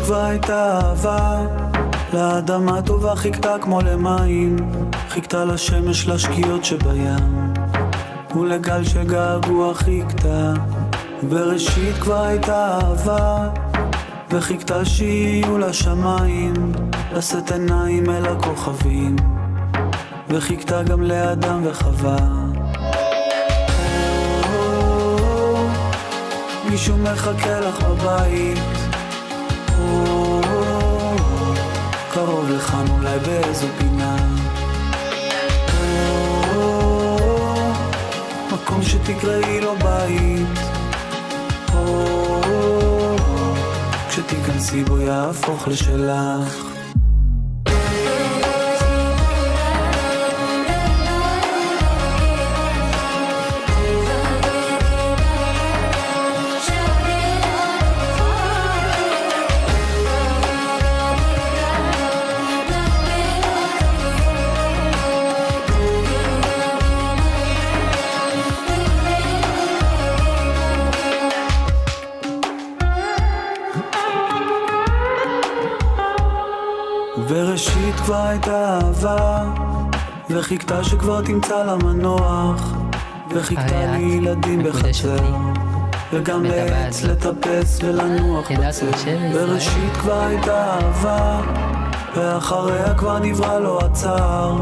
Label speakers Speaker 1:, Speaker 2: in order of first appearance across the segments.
Speaker 1: כבר הייתה אהבה, לאדמה טובה חיכתה כמו למים, חיכתה לשמש לשקיעות שבים, ולגל שגעגוע חיכתה. בראשית כבר הייתה אהבה, וחיכתה שיהיו לשמיים, לשאת עיניים אל הכוכבים, וחיכתה גם לאדם וחווה. מישהו מחכה לך בבית, קרוב לכאן אולי באיזו פינה, מקום שתקראי לו בית, כשתיכנסי בו יהפוך לשלך. בראשית כבר הייתה אהבה, וחיכתה שכבר תמצא לה מנוח, וחיכתה לי ילדים בחצר, וגם לעץ לטפס ולנוח בצל. בראשית כבר הייתה אהבה, ואחריה כבר נברא לו הצער,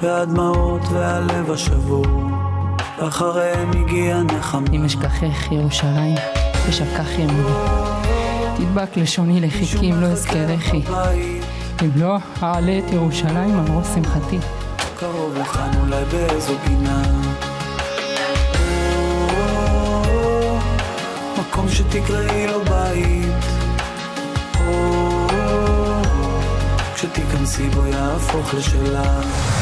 Speaker 1: והדמעות והלב השבור, ואחריהם הגיע נחמה.
Speaker 2: אם אשכחך ירושלים, ושכח ימודי, תדבק לשוני לחיכים, לא אזכרכי. אם לא אעלה את ירושלים על ראש שמחתי.
Speaker 1: קרוב לכאן אולי באיזו פינה, מקום שתקראי לו בית, כשתיכנסי בו יהפוך לשלך.